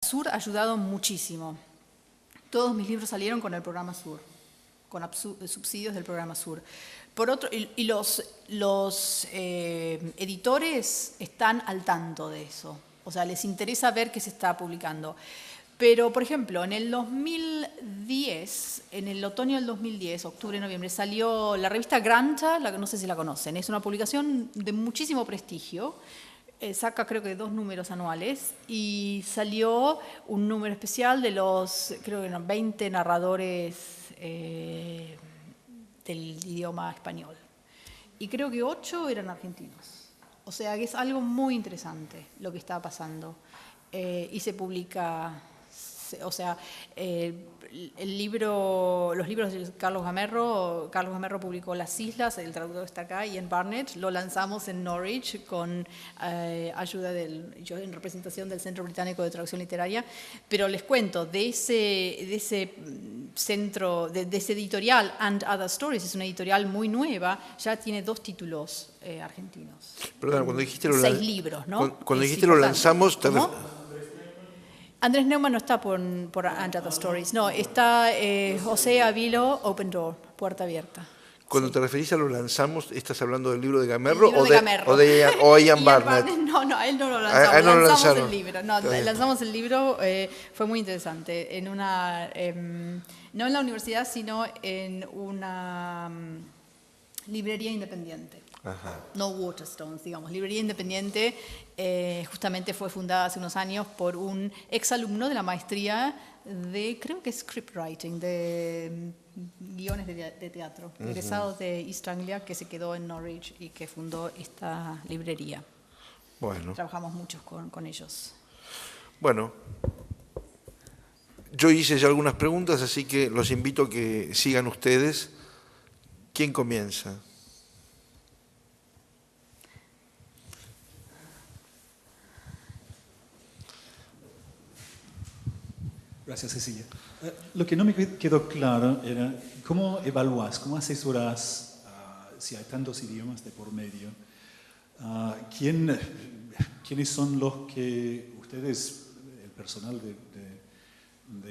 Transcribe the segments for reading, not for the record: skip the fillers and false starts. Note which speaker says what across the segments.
Speaker 1: Sur ha ayudado muchísimo. Todos mis libros salieron con el programa Sur, con subsidios del programa Sur. Por otro, y los editores están al tanto de eso. O sea, les interesa ver qué se está publicando. Pero, por ejemplo, en el 2010, en el otoño del 2010, octubre, noviembre, salió la revista Granta, no sé si la conocen, es una publicación de muchísimo prestigio, saca creo que 2 números anuales, y salió un número especial de los, creo que eran 20 narradores del idioma español. Y creo que 8 eran argentinos. O sea, que es algo muy interesante lo que está pasando. Y se publica... O sea, los libros de Carlos Gamerro publicó Las Islas, el traductor está acá, Ian Barnett, lo lanzamos en Norwich con ayuda yo en representación del Centro Británico de Traducción Literaria, pero les cuento, de ese centro, de ese editorial, And Other Stories, es una editorial muy nueva, ya tiene 2 títulos argentinos.
Speaker 2: Perdón, cuando dijiste
Speaker 1: 6 libros, ¿no?
Speaker 2: Cuando dijiste lo lanzamos...
Speaker 1: Andrés Neumann no está por And Other Stories, no, está José Avilo, Open Door, Puerta Abierta.
Speaker 2: Cuando te referís a lo lanzamos, ¿estás hablando del libro de Gamerro
Speaker 1: o
Speaker 2: Ian Barnett?
Speaker 1: No, a él no lo lanzamos, lanzamos el libro. No, lanzamos el libro, fue muy interesante, no en la universidad, sino en una librería independiente.
Speaker 2: Ajá.
Speaker 1: No Waterstones, digamos, librería independiente, justamente fue fundada hace unos años por un exalumno de la maestría de, creo que es scriptwriting, de guiones de teatro, egresado de East Anglia, que se quedó en Norwich y que fundó esta librería.
Speaker 2: Bueno.
Speaker 1: Trabajamos mucho con ellos.
Speaker 2: Bueno, yo hice ya algunas preguntas, así que los invito a que sigan ustedes. ¿Quién comienza?
Speaker 3: Gracias, Cecilia. Lo que no me quedó claro era cómo evalúas, cómo asesoras, si hay tantos idiomas de por medio, quiénes son los que ustedes, el personal de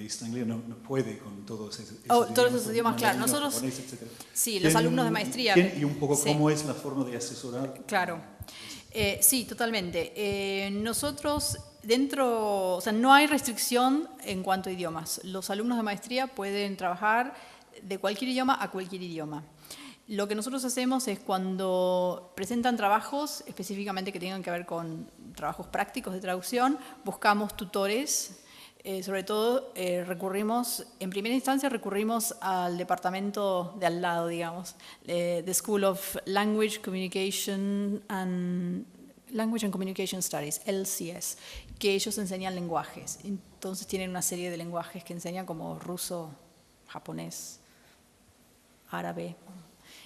Speaker 3: East Anglia, no puede con todos esos idiomas.
Speaker 1: Todos esos idiomas, claro. Nosotros,
Speaker 3: japonés,
Speaker 1: sí, los alumnos de maestría.
Speaker 3: Y un poco
Speaker 1: sí.
Speaker 3: ¿Cómo es la forma de asesorar?
Speaker 1: Claro. Sí, totalmente. Nosotros o sea, no hay restricción en cuanto a idiomas. Los alumnos de maestría pueden trabajar de cualquier idioma a cualquier idioma. Lo que nosotros hacemos es cuando presentan trabajos, específicamente que tengan que ver con trabajos prácticos de traducción, buscamos tutores. Sobre todo en primera instancia recurrimos al departamento de al lado, digamos, the School of Language, Communication and Communication Studies, LCS, que ellos enseñan lenguajes. Entonces tienen una serie de lenguajes que enseñan como ruso, japonés, árabe.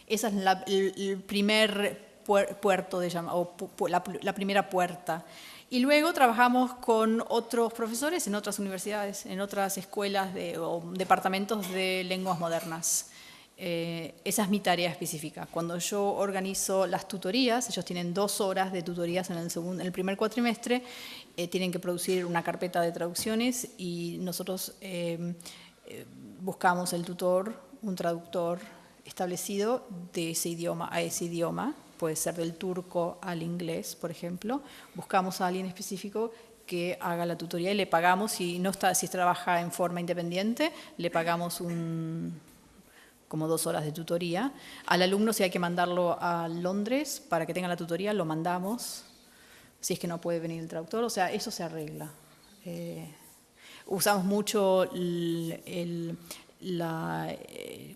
Speaker 1: Esa es el primer puerto la primera puerta. Y luego trabajamos con otros profesores en otras universidades, en otras escuelas o departamentos de lenguas modernas. Esa es mi tarea específica. Cuando yo organizo las tutorías, ellos tienen 2 horas de tutorías en el primer cuatrimestre, tienen que producir una carpeta de traducciones y nosotros buscamos el tutor, un traductor establecido de ese idioma a ese idioma. Puede ser del turco al inglés, por ejemplo. Buscamos a alguien específico que haga la tutoría y le pagamos, si trabaja en forma independiente, le pagamos como 2 horas de tutoría. Al alumno, si hay que mandarlo a Londres para que tenga la tutoría, lo mandamos, si es que no puede venir el traductor. O sea, eso se arregla. Usamos mucho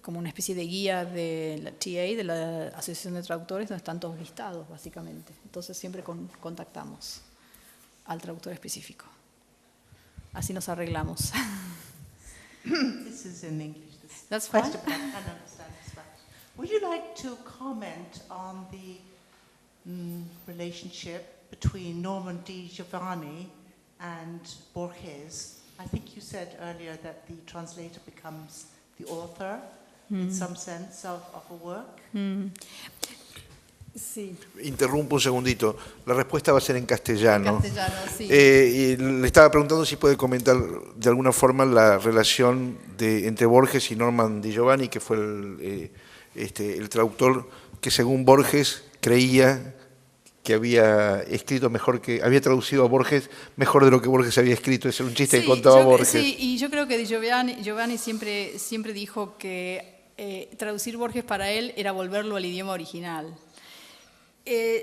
Speaker 1: como una especie de guía de la TA, de la Asociación de Traductores, donde están todos listados, básicamente. Entonces siempre contactamos al traductor específico. Así nos arreglamos.
Speaker 4: This is in English.
Speaker 1: That's fine.
Speaker 4: I understand this fine. Would you like to comment on the relationship between Norman Di Giovanni and Borges? I think you said earlier that the translator becomes the author in some sense of a work.
Speaker 1: Sí,
Speaker 2: Interrumpo un segundito. La respuesta va a ser en castellano.
Speaker 1: castellano, sí.
Speaker 2: Y le estaba preguntando si puede comentar de alguna forma la relación entre Borges y Norman Di Giovanni, que fue el traductor que según Borges creía que había traducido a Borges mejor de lo que Borges había escrito. Ese era un chiste que contaba Borges.
Speaker 1: Sí, y yo creo que Giovanni siempre dijo que traducir Borges para él era volverlo al idioma original.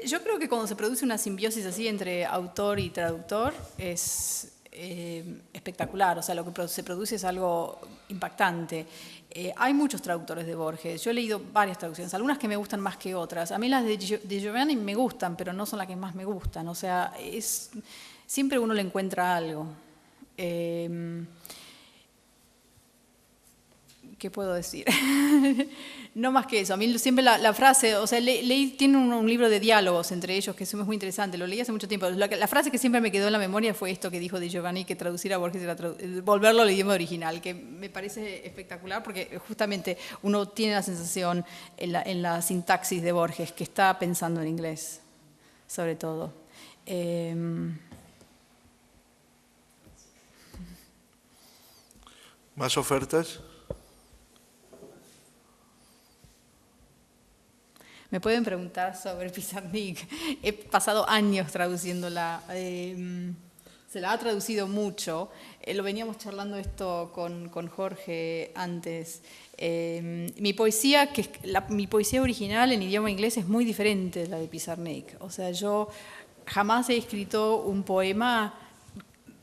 Speaker 1: Yo creo que cuando se produce una simbiosis así entre autor y traductor es espectacular, o sea, lo que se produce es algo impactante. Hay muchos traductores de Borges, yo he leído varias traducciones, algunas que me gustan más que otras. A mí las de Giovanni me gustan, pero no son las que más me gustan, o sea, siempre uno le encuentra algo. ¿Qué puedo decir? No más que eso. A mí siempre la frase, o sea, tiene un libro de diálogos entre ellos que es muy interesante, lo leí hace mucho tiempo. La frase que siempre me quedó en la memoria fue esto que dijo Di Giovanni, que traducir a Borges era volverlo al idioma original, que me parece espectacular porque justamente uno tiene la sensación en la sintaxis de Borges que está pensando en inglés, sobre todo.
Speaker 2: ¿Más ofertas?
Speaker 1: Me pueden preguntar sobre Pizarnik. He pasado años traduciéndola. Se la ha traducido mucho. Lo veníamos charlando esto con Jorge antes. Mi poesía original en idioma inglés es muy diferente de la de Pizarnik. O sea, yo jamás he escrito un poema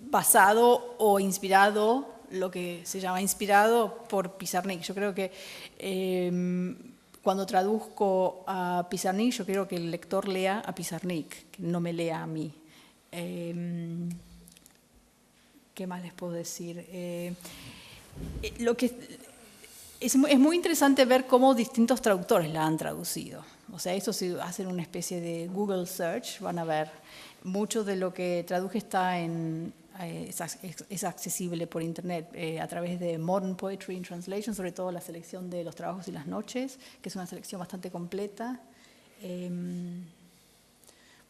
Speaker 1: basado o inspirado, lo que se llama inspirado por Pizarnik. Yo creo que cuando traduzco a Pizarnik, yo quiero que el lector lea a Pizarnik, que no me lea a mí. ¿Qué más les puedo decir? Es muy interesante ver cómo distintos traductores la han traducido. O sea, eso si hacen una especie de Google search, van a ver. Mucho de lo que traduje es accesible por internet a través de Modern Poetry in Translation, sobre todo la selección de Los trabajos y las noches, que es una selección bastante completa.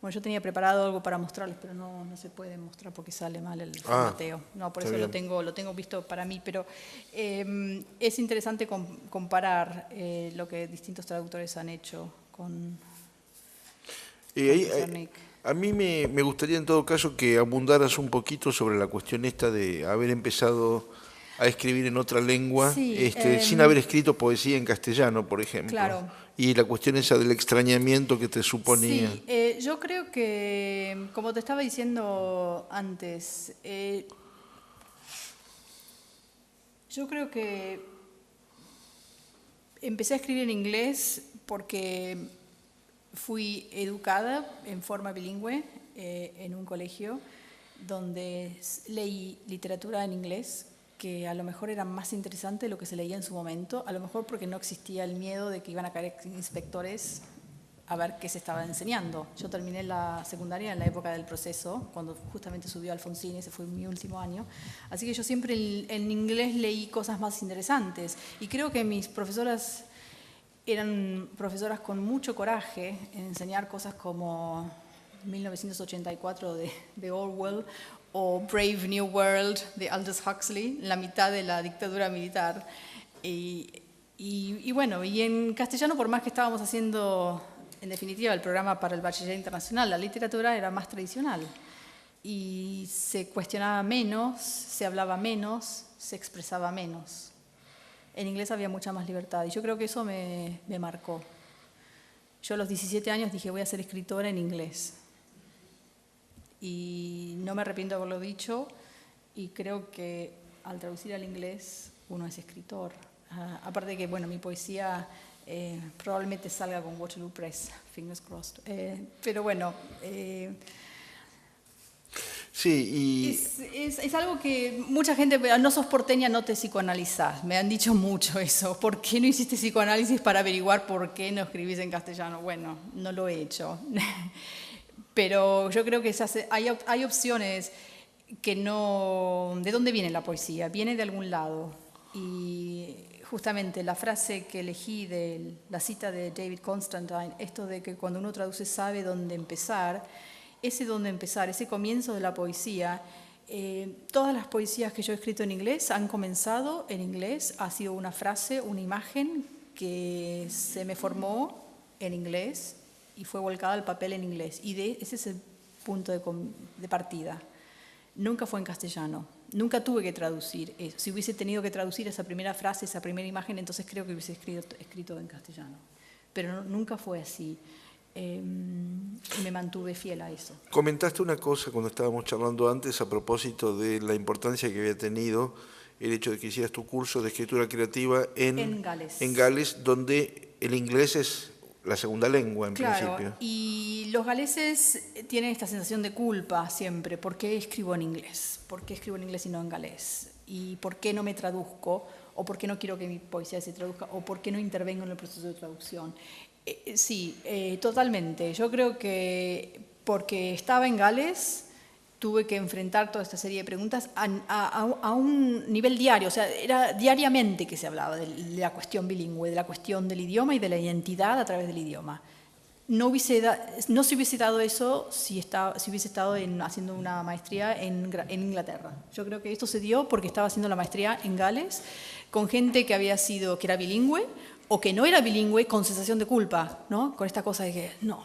Speaker 1: Bueno, yo tenía preparado algo para mostrarles, pero no se puede mostrar porque sale mal el formateo. No, por eso lo tengo visto para mí, pero es interesante comparar lo que distintos traductores han hecho con Pizarnik.
Speaker 2: A mí me gustaría en todo caso que abundaras un poquito sobre la cuestión esta de haber empezado a escribir en otra lengua,
Speaker 1: sí,
Speaker 2: sin haber escrito poesía en castellano, por ejemplo.
Speaker 1: Claro.
Speaker 2: Y la cuestión esa del extrañamiento que te suponía.
Speaker 1: Sí, yo creo que, como te estaba diciendo antes, yo creo que empecé a escribir en inglés porque fui educada en forma bilingüe en un colegio donde leí literatura en inglés que a lo mejor era más interesante de lo que se leía en su momento, a lo mejor porque no existía el miedo de que iban a caer inspectores a ver qué se estaba enseñando. Yo terminé la secundaria en la época del proceso, cuando justamente subió Alfonsín, ese fue mi último año. Así que yo siempre en inglés leí cosas más interesantes y creo que mis profesoras eran profesoras con mucho coraje en enseñar cosas como 1984 de Orwell o Brave New World de Aldous Huxley, la mitad de la dictadura militar. Y bueno, y en castellano, por más que estábamos haciendo, en definitiva, el programa para el Bachiller Internacional, la literatura era más tradicional. Y se cuestionaba menos, se hablaba menos, se expresaba menos. En inglés había mucha más libertad y yo creo que eso me marcó. Yo a los 17 años dije, voy a ser escritora en inglés. Y no me arrepiento de haberlo dicho y creo que al traducir al inglés uno es escritor. Aparte de que, bueno, mi poesía probablemente salga con Waterloo Press, fingers crossed. Pero bueno...
Speaker 2: Sí,
Speaker 1: es algo que mucha gente, no sos porteña, no te psicoanalizás. Me han dicho mucho eso. ¿Por qué no hiciste psicoanálisis para averiguar por qué no escribís en castellano? Bueno, no lo he hecho. Pero yo creo que hay opciones que no... ¿De dónde viene la poesía? Viene de algún lado. Y justamente la frase que elegí de la cita de David Constantine, esto de que cuando uno traduce sabe dónde empezar, ese comienzo de la poesía, todas las poesías que yo he escrito en inglés han comenzado en inglés, ha sido una frase, una imagen que se me formó en inglés y fue volcada al papel en inglés. Y ese es el punto de partida. Nunca fue en castellano. Nunca tuve que traducir. Si hubiese tenido que traducir esa primera frase, esa primera imagen, entonces creo que hubiese escrito en castellano. Pero nunca fue así. Y me mantuve fiel a eso.
Speaker 2: Comentaste una cosa cuando estábamos charlando antes a propósito de la importancia que había tenido el hecho de que hicieras tu curso de escritura creativa en Gales, donde el inglés es la segunda lengua en principio.
Speaker 1: Y los galeses tienen esta sensación de culpa siempre. ¿Por qué escribo en inglés? ¿Por qué escribo en inglés y no en galés? ¿Y por qué no me traduzco? ¿O por qué no quiero que mi poesía se traduzca? ¿O por qué no intervengo en el proceso de traducción? Sí, totalmente. Yo creo que porque estaba en Gales tuve que enfrentar toda esta serie de preguntas a un nivel diario. O sea, era diariamente que se hablaba de la cuestión bilingüe, de la cuestión del idioma y de la identidad a través del idioma. No se hubiese dado eso si hubiese estado haciendo una maestría en Inglaterra. Yo creo que esto se dio porque estaba haciendo la maestría en Gales con gente que era bilingüe o que no era bilingüe con sensación de culpa, ¿no? Con esta cosa de que, no,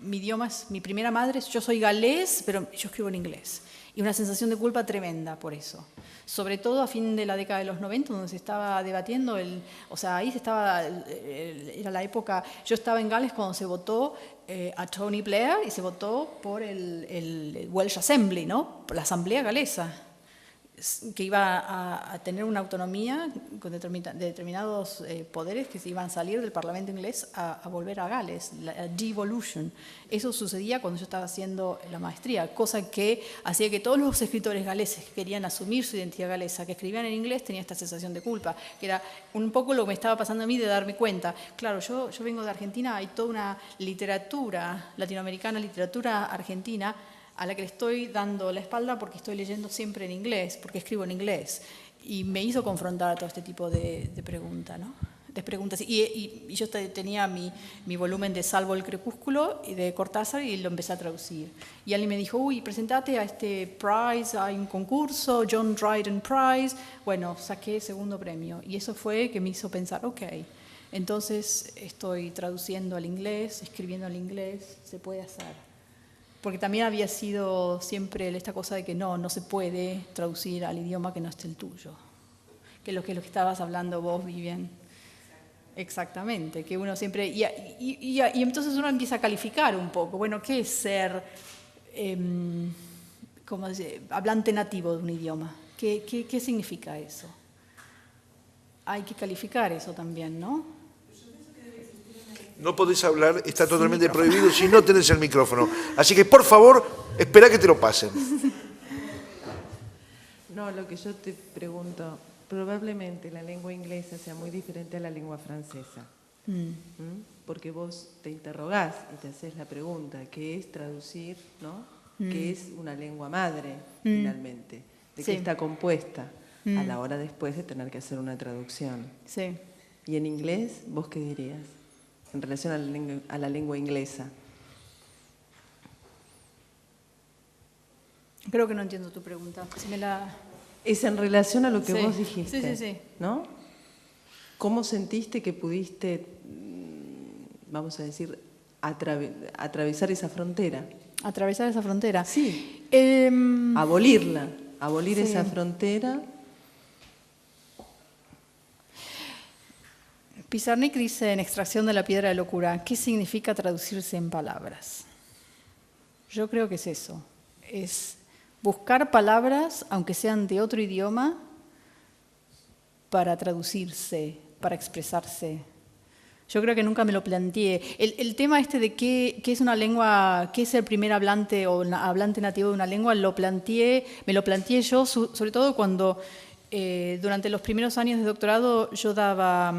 Speaker 1: mi idioma es mi primera madre, yo soy galés, pero yo escribo en inglés. Y una sensación de culpa tremenda por eso. Sobre todo a fin de la década de los 90, donde se estaba debatiendo, era la época, yo estaba en Gales cuando se votó a Tony Blair y se votó por el Welsh Assembly, ¿no? Por la Asamblea Galesa, que iba a tener una autonomía con determinados poderes que se iban a salir del Parlamento inglés a volver a Gales, la devolution. Eso sucedía cuando yo estaba haciendo la maestría, cosa que hacía que todos los escritores galeses que querían asumir su identidad galesa, que escribían en inglés, tenían esta sensación de culpa, que era un poco lo que me estaba pasando a mí de darme cuenta. Claro, yo vengo de Argentina, hay toda una literatura latinoamericana, literatura argentina, a la que le estoy dando la espalda porque estoy leyendo siempre en inglés, porque escribo en inglés. Y me hizo confrontar a todo este tipo de preguntas, ¿no? De preguntas. Y yo tenía mi volumen de Salvo el Crepúsculo y de Cortázar y lo empecé a traducir. Y alguien me dijo, uy, presentate a este prize, hay un concurso, John Dryden Prize. Bueno, saqué segundo premio. Y eso fue que me hizo pensar, ok, entonces estoy traduciendo al inglés, escribiendo al inglés, se puede hacer. Porque también había sido siempre esta cosa de que no se puede traducir al idioma que no esté el tuyo. Que es lo que estabas hablando vos, Vivian. Exactamente, que uno siempre... Y entonces uno empieza a calificar un poco. Bueno, ¿qué es ser hablante nativo de un idioma? ¿Qué significa eso? Hay que calificar eso también, ¿no?
Speaker 2: No podés hablar, está totalmente prohibido si no tenés el micrófono. Así que, por favor, espera que te lo pasen.
Speaker 5: No, lo que yo te pregunto, probablemente la lengua inglesa sea muy diferente a la lengua francesa. Porque vos te interrogás y te haces la pregunta, ¿qué es traducir, no? ¿Qué es una lengua madre, finalmente? ¿De qué está compuesta a la hora después de tener que hacer una traducción?
Speaker 1: Sí.
Speaker 5: ¿Y en inglés, vos qué dirías? En relación a la lengua inglesa.
Speaker 1: Creo que no entiendo tu pregunta.
Speaker 5: Es en relación a lo que vos dijiste,
Speaker 1: sí.
Speaker 5: ¿no? ¿Cómo sentiste que pudiste, vamos a decir, atravesar esa frontera?
Speaker 1: ¿Atravesar esa frontera?
Speaker 5: Sí. Abolir
Speaker 1: sí.
Speaker 5: esa frontera.
Speaker 1: Pizarnik dice en Extracción de la piedra de locura, ¿qué significa traducirse en palabras? Yo creo que es eso, es buscar palabras, aunque sean de otro idioma, para traducirse, para expresarse. Yo creo que nunca me lo planteé. El tema de qué es una lengua, qué es el primer hablante o hablante nativo de una lengua, me lo planteé yo, sobre todo cuando... durante los primeros años de doctorado yo daba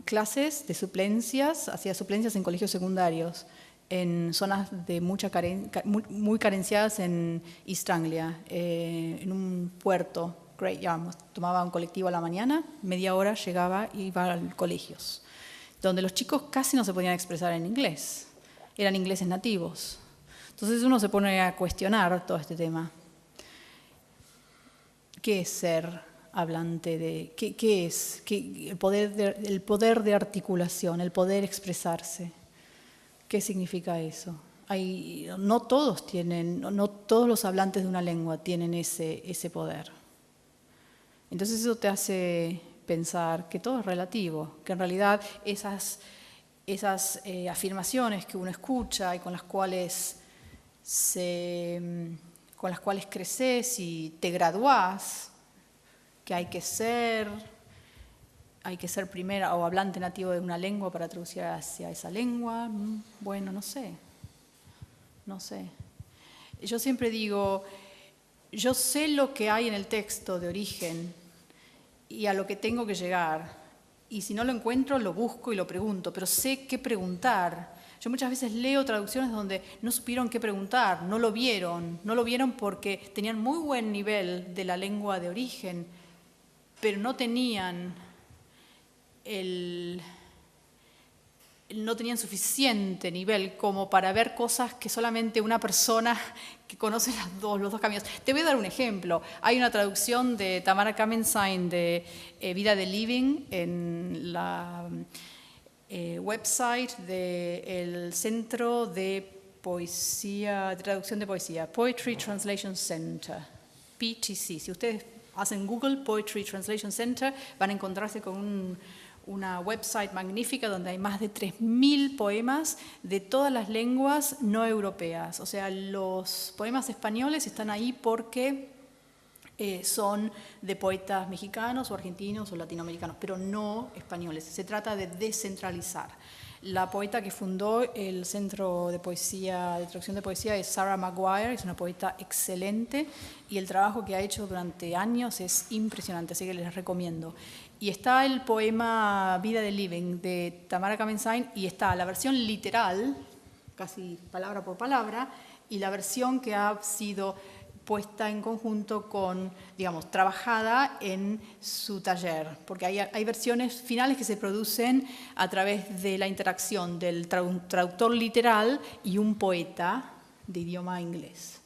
Speaker 1: clases de suplencias, hacía suplencias en colegios secundarios, en zonas de muy carenciadas en East Anglia, en un puerto great, ya vamos, tomaba un colectivo a la mañana, media hora llegaba y iba a colegios, donde los chicos casi no se podían expresar en inglés, eran ingleses nativos. Entonces uno se pone a cuestionar todo este tema. ¿Qué es ser hablante de, qué es el poder de articulación, el poder expresarse? ¿Qué significa eso? No todos los hablantes de una lengua tienen ese poder. Entonces eso te hace pensar que todo es relativo, que en realidad esas afirmaciones que uno escucha y con las cuales creces y te graduás, que hay que ser primera o hablante nativo de una lengua para traducir hacia esa lengua. Bueno, no sé. Yo siempre digo, yo sé lo que hay en el texto de origen y a lo que tengo que llegar. Y si no lo encuentro, lo busco y lo pregunto, pero sé qué preguntar. Yo muchas veces leo traducciones donde no supieron qué preguntar, no lo vieron porque tenían muy buen nivel de la lengua de origen, pero no tenían suficiente nivel como para ver cosas que solamente una persona que conoce los dos caminos. Te voy a dar un ejemplo. Hay una traducción de Tamara Kamenstein de Vida de Living en la website del Centro de Traducción de Poesía, Poetry Translation Center, PTC. Si ustedes hacen Google Poetry Translation Center, van a encontrarse con una website magnífica donde hay más de 3.000 poemas de todas las lenguas no europeas. O sea, los poemas españoles están ahí porque son de poetas mexicanos o argentinos o latinoamericanos, pero no españoles. Se trata de descentralizar. La poeta que fundó el Centro de Poesía, de Traducción de Poesía, es Sarah Maguire, es una poeta excelente y el trabajo que ha hecho durante años es impresionante, así que les recomiendo. Y está el poema Vida de Living de Tamara Kamenstein y está la versión literal, casi palabra por palabra, y la versión que ha sido puesta en conjunto con, digamos, trabajada en su taller, porque hay versiones finales que se producen a través de la interacción del traductor literal y un poeta de idioma inglés,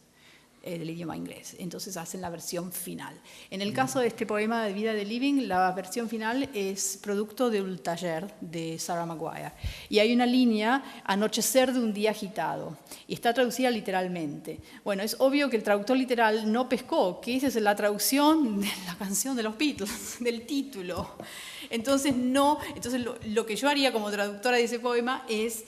Speaker 1: del idioma inglés. Entonces hacen la versión final. En el caso de este poema de Vida de Living, la versión final es producto de un taller de Sarah Maguire. Y hay una línea, anochecer de un día agitado, y está traducida literalmente. Bueno, es obvio que el traductor literal no pescó, que esa es la traducción de la canción de los Beatles, del título. Entonces, lo que yo haría como traductora de ese poema es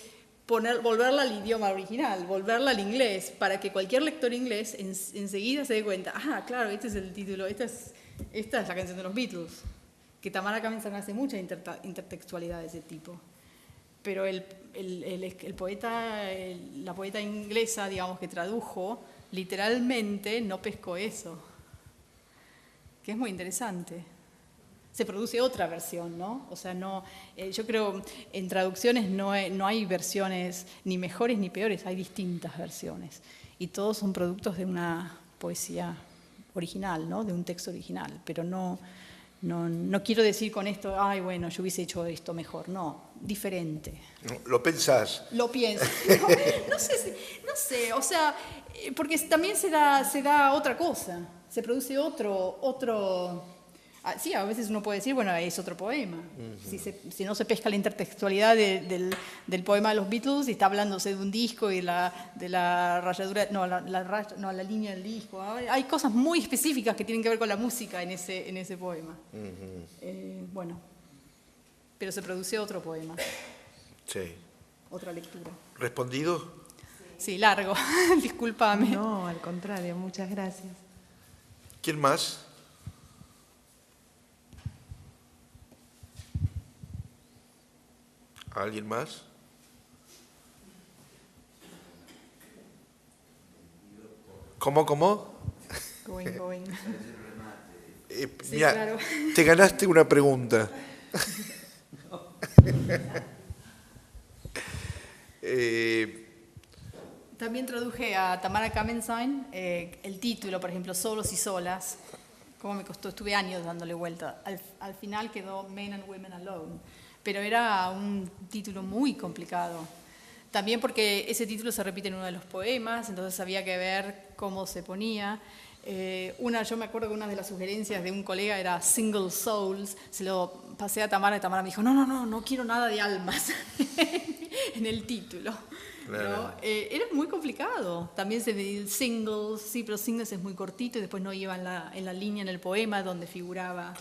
Speaker 1: volverla al idioma original, volverla al inglés, para que cualquier lector inglés enseguida se dé cuenta, claro, este es el título, esta es la canción de los Beatles, que Tamara Kamenstein hace mucha intertextualidad de ese tipo. Pero la poeta inglesa, digamos, que tradujo, literalmente no pescó eso, que es muy interesante. Se produce otra versión, ¿no? O sea, yo creo en traducciones no hay versiones ni mejores ni peores, hay distintas versiones. Y todos son productos de una poesía original, ¿no? De un texto original. Pero no quiero decir con esto, bueno, yo hubiese hecho esto mejor. No, diferente.
Speaker 2: ¿Lo pensás?
Speaker 1: Lo pienso. No sé, o sea, porque también se da otra cosa, se produce otro. Sí, a veces uno puede decir, bueno, es otro poema. Si no se pesca la intertextualidad del poema de los Beatles y está hablándose de un disco y de la rayadura, la línea del disco. Hay cosas muy específicas que tienen que ver con la música en ese poema. Bueno, pero se produce otro poema.
Speaker 2: Sí.
Speaker 1: Otra lectura.
Speaker 2: ¿Respondido?
Speaker 1: Sí, largo. Discúlpame.
Speaker 5: No, al contrario, muchas gracias.
Speaker 2: ¿Quién más? ¿Alguien más? ¿Cómo?
Speaker 1: Going.
Speaker 2: Sí,
Speaker 1: mira, claro.
Speaker 2: Te ganaste una pregunta.
Speaker 1: También traduje a Tamara Kamenstein el título, por ejemplo, Solos y Solas, cómo me costó, estuve años dándole vuelta. Al final quedó Men and Women Alone, pero era un título muy complicado. También porque ese título se repite en uno de los poemas, entonces había que ver cómo se ponía. Yo me acuerdo que una de las sugerencias de un colega era Single Souls, se lo pasé a Tamara y Tamara me dijo, no quiero nada de almas en el título.
Speaker 2: Claro.
Speaker 1: ¿No? Era muy complicado. También se veía singles, sí, pero singles es muy cortito y después no iba en la línea en el poema donde figuraba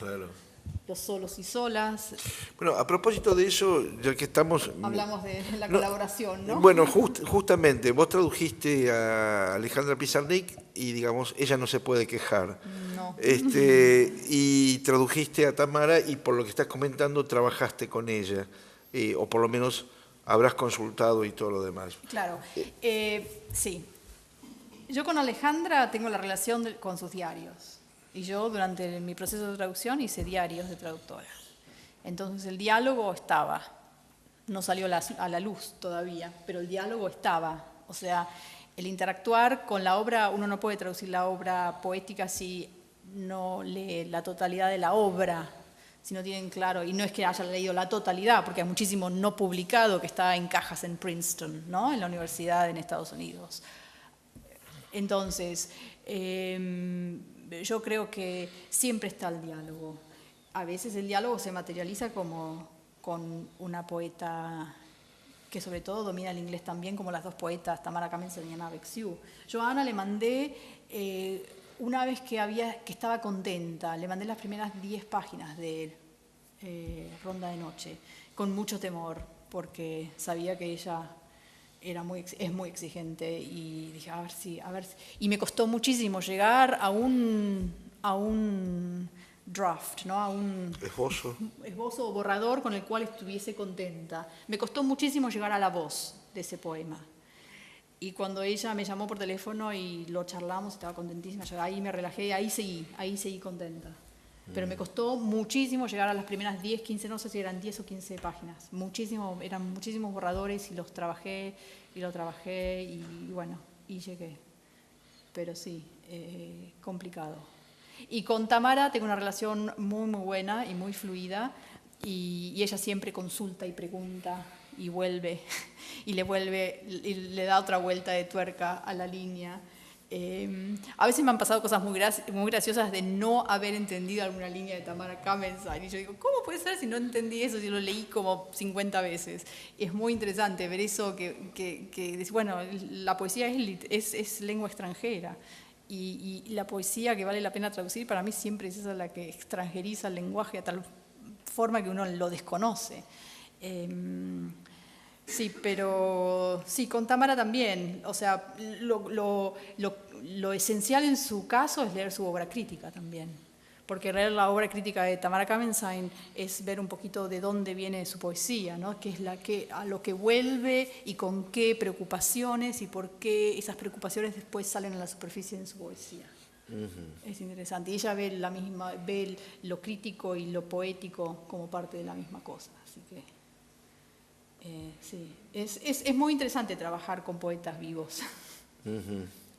Speaker 1: los solos y solas.
Speaker 2: Bueno, a propósito de eso, ya que estamos...
Speaker 1: Hablamos de la colaboración, ¿no?
Speaker 2: Bueno, justamente, vos tradujiste a Alejandra Pizarnik y, digamos, ella no se puede quejar.
Speaker 1: No.
Speaker 2: Y tradujiste a Tamara y, por lo que estás comentando, trabajaste con ella, o por lo menos habrás consultado y todo lo demás.
Speaker 1: Claro, sí. Yo con Alejandra tengo la relación con sus diarios. Y yo durante mi proceso de traducción hice diarios de traductora. Entonces el diálogo estaba, no salió a la luz todavía, pero el diálogo estaba. O sea, el interactuar con la obra, uno no puede traducir la obra poética si no lee la totalidad de la obra, si no tienen claro, y no es que haya leído la totalidad, porque hay muchísimo no publicado que está en cajas en Princeton, ¿no? En la universidad en Estados Unidos. Entonces, yo creo que siempre está el diálogo. A veces el diálogo se materializa como con una poeta que sobre todo domina el inglés también, como las dos poetas, Tamara Kamensain y Anna Becksiu. Yo a Ana le mandé, una vez que estaba contenta, le mandé las primeras 10 páginas de Ronda de Noche, con mucho temor, porque sabía que ella es muy exigente y dije, a ver si. Y me costó muchísimo llegar a un draft, ¿no? A un esbozo o borrador con el cual estuviese contenta. Me costó muchísimo llegar a la voz de ese poema. Y cuando ella me llamó por teléfono y lo charlamos, estaba contentísima, ahí me relajé, ahí seguí contenta. Pero me costó muchísimo llegar a las primeras 10, 15, no sé si eran 10 o 15 páginas. Eran muchísimos borradores y los trabajé y bueno, y llegué. Pero sí, complicado. Y con Tamara tengo una relación muy, muy buena y muy fluida y ella siempre consulta y pregunta y vuelve y le da otra vuelta de tuerca a la línea. A veces me han pasado cosas muy graciosas de no haber entendido alguna línea de Tamara Kamensain. Y yo digo, ¿cómo puede ser si no entendí eso? Si lo leí como 50 veces. Y es muy interesante ver eso que bueno, la poesía es lengua extranjera. Y la poesía que vale la pena traducir para mí siempre es esa la que extranjeriza el lenguaje a tal forma que uno lo desconoce. Sí, pero sí, con Tamara también. O sea, lo esencial en su caso es leer su obra crítica también. Porque leer la obra crítica de Tamara Kamensain es ver un poquito de dónde viene su poesía, ¿no? Qué es a lo que vuelve y con qué preocupaciones y por qué esas preocupaciones después salen a la superficie en su poesía. Es interesante. Y ella ve lo crítico y lo poético como parte de la misma cosa. Así que sí, es muy interesante trabajar con poetas vivos.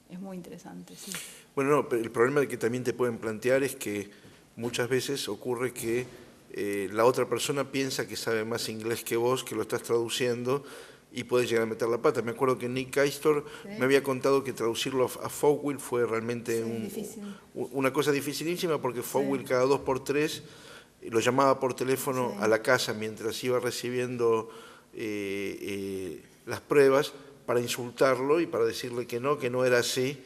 Speaker 1: Es muy interesante, sí.
Speaker 2: Bueno, no, pero el problema que también te pueden plantear es que muchas veces ocurre que la otra persona piensa que sabe más inglés que vos, que lo estás traduciendo, y puede llegar a meter la pata. Me acuerdo que Nick Kaistor me había contado que traducirlo a Fogwill fue realmente una cosa dificilísima, porque Fogwill cada 2 por 3 lo llamaba por teléfono a la casa mientras iba recibiendo las pruebas para insultarlo y para decirle que no era así.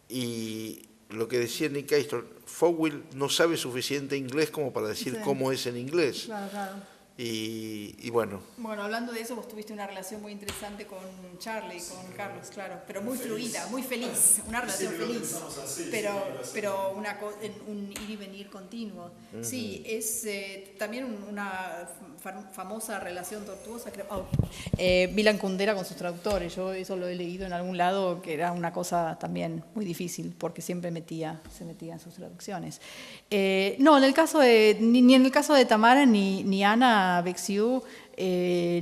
Speaker 2: Y lo que decía Nick Kaistor, Fogwill no sabe suficiente inglés como para decir cómo es en inglés.
Speaker 1: Claro.
Speaker 2: Y bueno.
Speaker 1: Bueno, hablando de eso, vos tuviste una relación muy interesante con Charlie, con Carlos, claro, pero muy fluida, muy feliz, una relación feliz, pero un ir y venir continuo. Sí, es también una famosa relación tortuosa, creo. Milan Kundera con sus traductores, yo eso lo he leído en algún lado, que era una cosa también muy difícil, porque siempre se metía en sus traducciones. No, en el caso ni en el caso de Tamara ni Anna Becksiu,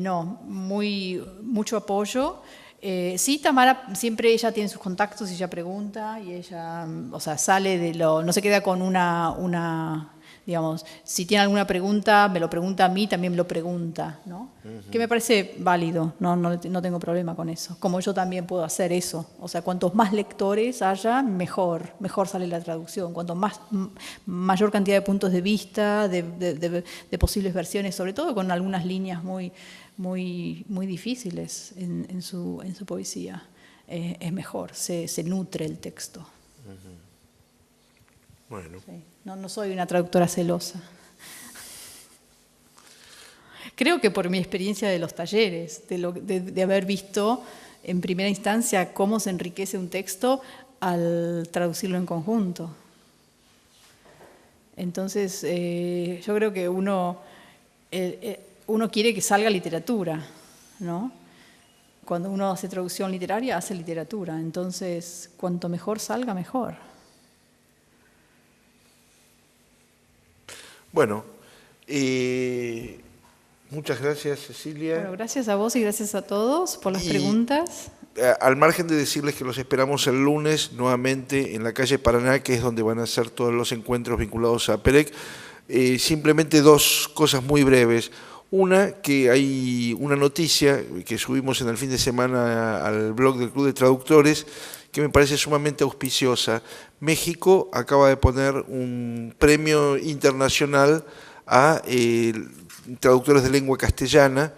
Speaker 1: no, mucho apoyo. Sí, Tamara, siempre ella tiene sus contactos y ella pregunta y ella, o sea, sale de lo, no se queda con digamos, si tiene alguna pregunta, me lo pregunta a mí, también me lo pregunta, ¿no? Que me parece válido, no tengo problema con eso. Como yo también puedo hacer eso. O sea, cuantos más lectores haya, mejor sale la traducción. Cuanto mayor cantidad de puntos de vista, de posibles versiones, sobre todo con algunas líneas muy difíciles en su poesía, es mejor, se nutre el texto.
Speaker 2: Bueno.
Speaker 1: Sí. No soy una traductora celosa. Creo que por mi experiencia de los talleres, de haber visto en primera instancia cómo se enriquece un texto al traducirlo en conjunto. Entonces, yo creo que uno quiere que salga literatura, ¿no? Cuando uno hace traducción literaria, hace literatura. Entonces, cuanto mejor salga, mejor.
Speaker 2: Bueno, muchas gracias, Cecilia.
Speaker 1: Bueno, gracias a vos y gracias a todos por las preguntas.
Speaker 2: Al margen de decirles que los esperamos el lunes nuevamente en la calle Paraná, que es donde van a ser todos los encuentros vinculados a Perec, simplemente dos cosas muy breves. Una, que hay una noticia que subimos en el fin de semana al blog del Club de Traductores, que me parece sumamente auspiciosa. México acaba de poner un premio internacional a traductores de lengua castellana,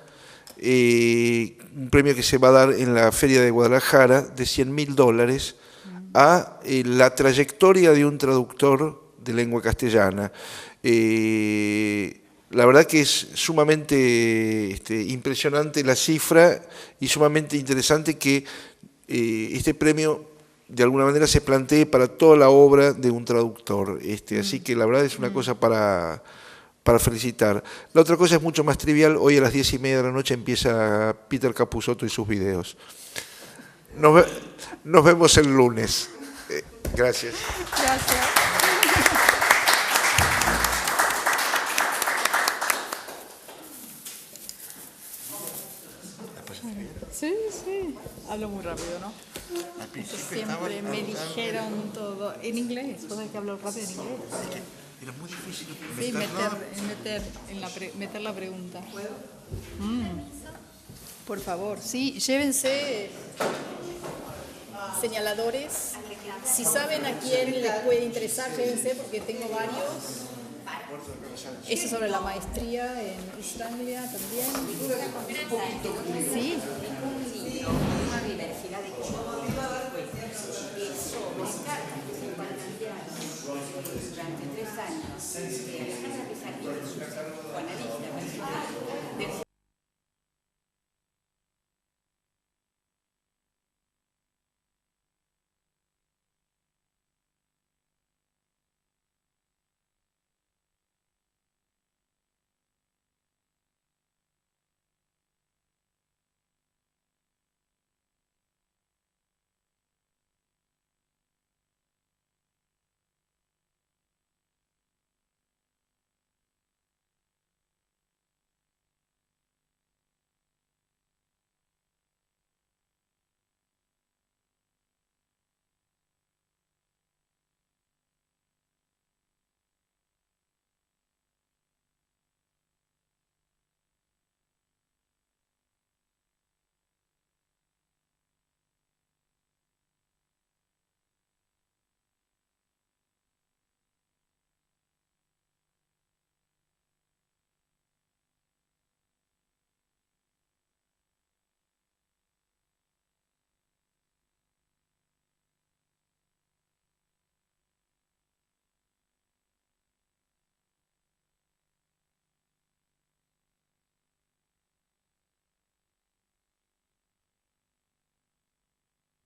Speaker 2: un premio que se va a dar en la Feria de Guadalajara de $100.000 a la trayectoria de un traductor de lengua castellana. La verdad que es sumamente impresionante la cifra y sumamente interesante que este premio de alguna manera se plantee para toda la obra de un traductor. Así que la verdad es una cosa para felicitar. La otra cosa es mucho más trivial. Hoy a las 10:30 de la noche empieza Peter Capusotto y sus videos. Nos vemos el lunes. Gracias.
Speaker 1: Gracias. Sí. Hablo muy rápido, ¿no? Siempre me dijeron todo en inglés. ¿Vos sabés que hablo rápido en inglés?
Speaker 2: Era muy difícil.
Speaker 1: Sí, meter la pregunta. ¿Puedo? Por favor, sí, llévense señaladores. Si saben a quién le puede interesar, llévense porque tengo varios. Eso sobre la maestría en East Anglia también. Sí.
Speaker 6: Una diversidad de cosas. Eso durante 3 años.